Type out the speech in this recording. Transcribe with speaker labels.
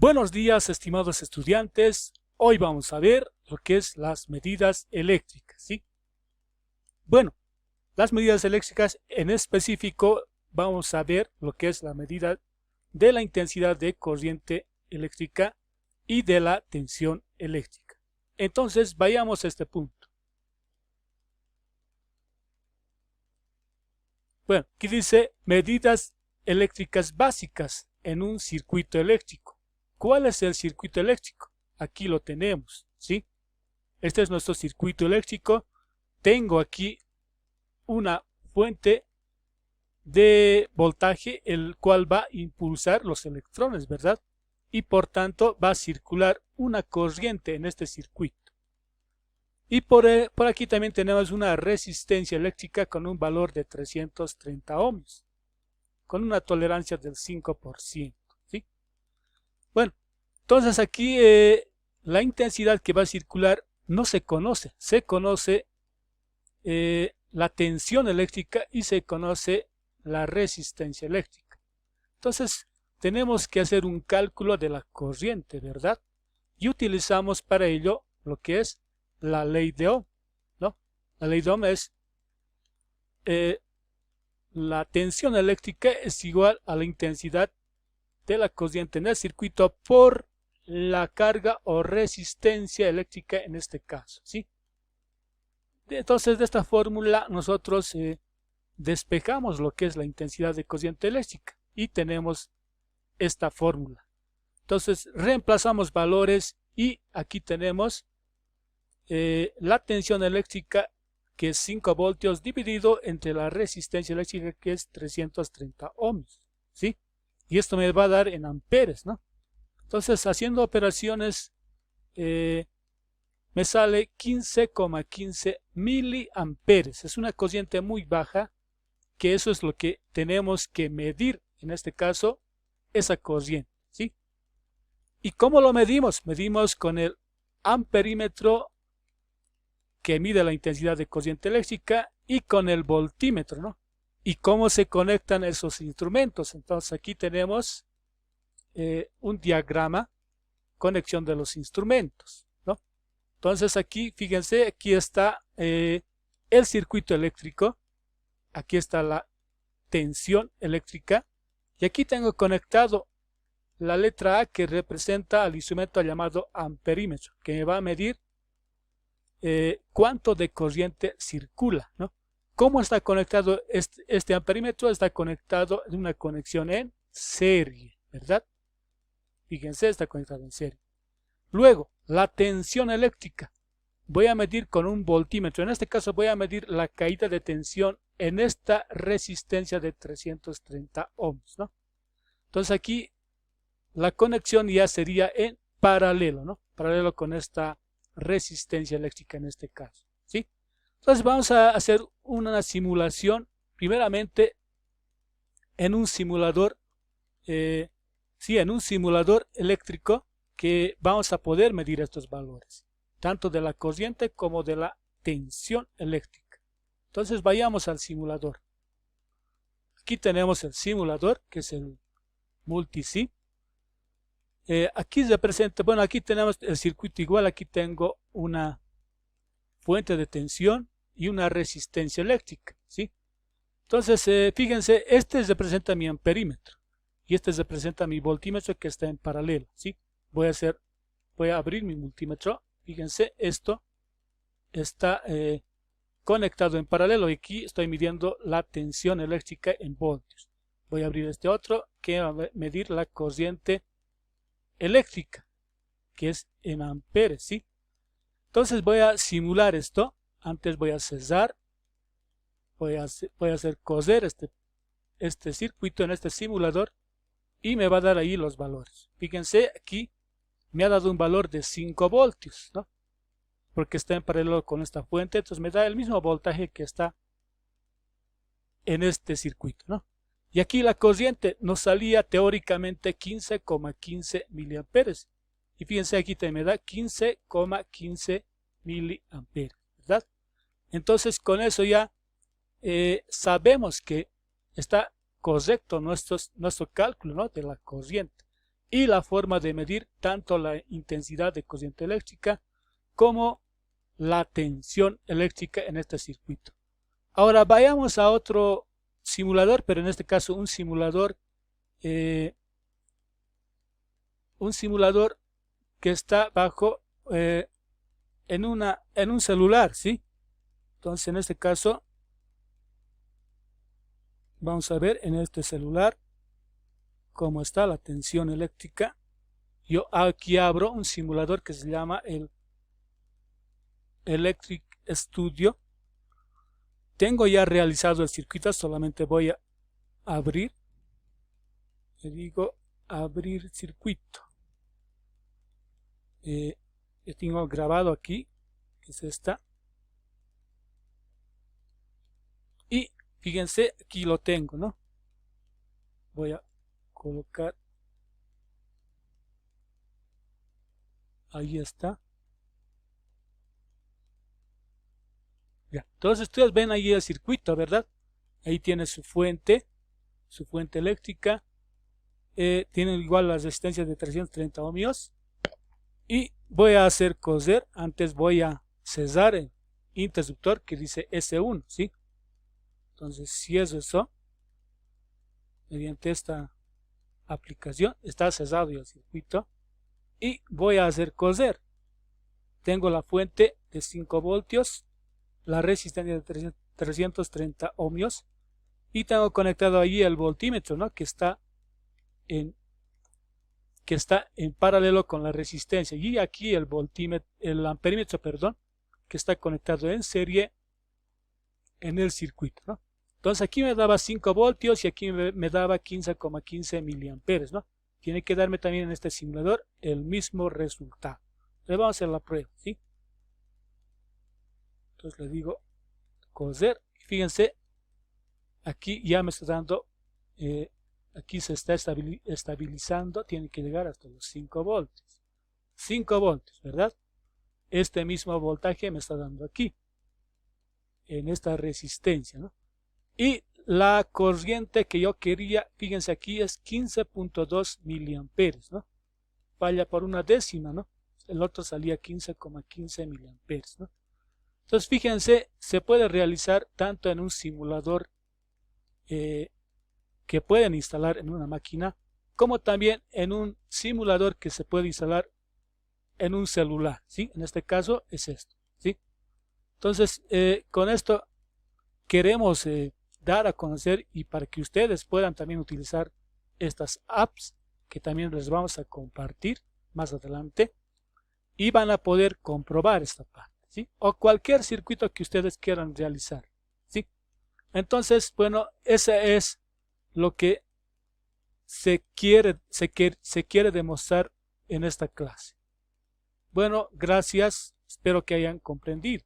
Speaker 1: Buenos días, estimados estudiantes. Hoy vamos a ver lo que es las medidas eléctricas, ¿sí? Bueno, las medidas eléctricas en específico vamos a ver lo que es la medida de la intensidad de corriente eléctrica y de la tensión eléctrica. Entonces, vayamos a este punto. Bueno, aquí dice medidas eléctricas básicas en un circuito eléctrico. ¿Cuál es el circuito eléctrico? Aquí lo tenemos, ¿sí? Este es nuestro circuito eléctrico. Tengo aquí una fuente de voltaje, el cual va a impulsar los electrones, ¿verdad? Y por tanto va a circular una corriente en este circuito. Y por aquí también tenemos una resistencia eléctrica con un valor de 330 ohms, con una tolerancia del 5%, ¿sí? Bueno, entonces aquí la intensidad que va a circular no se conoce, se conoce la tensión eléctrica y se conoce la resistencia eléctrica. Entonces tenemos que hacer un cálculo de la corriente, ¿verdad? Y utilizamos para ello lo que es la ley de Ohm, ¿no? La ley de Ohm es la tensión eléctrica es igual a la intensidad de la corriente en el circuito por la carga o resistencia eléctrica en este caso, ¿sí? Entonces de esta fórmula nosotros despejamos lo que es la intensidad de corriente eléctrica y tenemos esta fórmula. Entonces reemplazamos valores y aquí tenemos la tensión eléctrica, que es 5 voltios dividido entre la resistencia eléctrica, que es 330 ohms, ¿sí? Y esto me va a dar en amperes, ¿no? Entonces, haciendo operaciones, me sale 15,15 miliamperes. Es una corriente muy baja, que eso es lo que tenemos que medir, en este caso, esa corriente, ¿sí? ¿Y cómo lo medimos? Medimos con el amperímetro, que mide la intensidad de corriente eléctrica, y con el voltímetro, ¿no? ¿Y cómo se conectan esos instrumentos? Entonces aquí tenemos un diagrama, conexión de los instrumentos, ¿no? Entonces aquí, fíjense, aquí está el circuito eléctrico, aquí está la tensión eléctrica, y aquí tengo conectado la letra A, que representa al instrumento llamado amperímetro, que me va a medir cuánto de corriente circula, ¿no? ¿Cómo está conectado este amperímetro? Está conectado en una conexión en serie, ¿verdad? Fíjense, está conectado en serie. Luego, la tensión eléctrica. Voy a medir con un voltímetro. En este caso voy a medir la caída de tensión en esta resistencia de 330 ohms, ¿no? Entonces aquí la conexión ya sería en paralelo, ¿no? Paralelo con esta resistencia eléctrica en este caso, ¿sí? Entonces vamos a hacer una simulación, primeramente en un simulador, en un simulador eléctrico, que vamos a poder medir estos valores, tanto de la corriente como de la tensión eléctrica. Entonces vayamos al simulador. Aquí tenemos el simulador, que es el multi-SI. Aquí se presenta, bueno, aquí tenemos el circuito igual. Aquí tengo una fuente de tensión y una resistencia eléctrica, ¿sí? Entonces, fíjense, este representa mi amperímetro y este representa mi voltímetro, que está en paralelo, ¿sí? Voy a abrir mi multímetro. Fíjense, esto está conectado en paralelo y aquí estoy midiendo la tensión eléctrica en voltios. Voy a abrir este otro, que va a medir la corriente eléctrica, que es en amperes, ¿sí? Entonces voy a simular esto. Antes voy a cesar, voy a hacer coser este circuito en este simulador y me va a dar ahí los valores. Fíjense, aquí me ha dado un valor de 5 voltios, ¿no? Porque está en paralelo con esta fuente, entonces me da el mismo voltaje que está en este circuito, ¿no? Y aquí la corriente nos salía teóricamente 15,15 miliamperes. Y fíjense, aquí me da 15,15 miliamperes, ¿verdad? Entonces con eso ya sabemos que está correcto nuestro cálculo, ¿no?, de la corriente, y la forma de medir tanto la intensidad de corriente eléctrica como la tensión eléctrica en este circuito. Ahora vayamos a otro simulador, pero en este caso un simulador que está bajo en un celular, ¿sí? Entonces en este caso vamos a ver en este celular cómo está la tensión eléctrica. Yo aquí abro un simulador que se llama el Electric Studio. Tengo ya realizado el circuito, solamente voy a abrir. Le digo abrir circuito. Yo tengo grabado aquí, que es esta. Y fíjense, aquí lo tengo, ¿no? Voy a colocar. Ahí está. Ya. Entonces ustedes ven ahí el circuito, ¿verdad? Ahí tiene su fuente eléctrica. Tiene igual las resistencias de 330 ohmios. Y voy a hacer coser. Antes voy a cesar el interruptor que dice S1, ¿sí? Entonces cierro eso. Mediante esta aplicación está cesado el circuito. Y voy a hacer coser. Tengo la fuente de 5 voltios. La resistencia de 330 ohmios. Y tengo conectado ahí el voltímetro, ¿no? que está en paralelo con la resistencia, y aquí el amperímetro, perdón, que está conectado en serie en el circuito, ¿no? Entonces aquí me daba 5 voltios y aquí me daba 15,15 miliamperes, ¿no? Tiene que darme también en este simulador el mismo resultado. Entonces vamos a hacer la prueba, ¿sí? Entonces le digo coser. Fíjense, aquí ya me está dando, aquí se está estabilizando, tiene que llegar hasta los 5 voltios. 5 voltios, ¿verdad? Este mismo voltaje me está dando aquí, en esta resistencia, ¿no? Y la corriente que yo quería, fíjense aquí, es 15,2 miliamperes, ¿no? Falla por una décima, ¿no? El otro salía 15,15 miliamperes, ¿no? Entonces, fíjense, se puede realizar tanto en un simulador que pueden instalar en una máquina, como también en un simulador que se puede instalar en un celular, ¿sí? En este caso es esto, ¿sí? Entonces, con esto queremos dar a conocer y para que ustedes puedan también utilizar estas apps que también les vamos a compartir más adelante y van a poder comprobar esta parte, ¿sí? O cualquier circuito que ustedes quieran realizar, ¿sí? Entonces, bueno, ese es lo que se quiere demostrar en esta clase. Bueno, gracias, espero que hayan comprendido.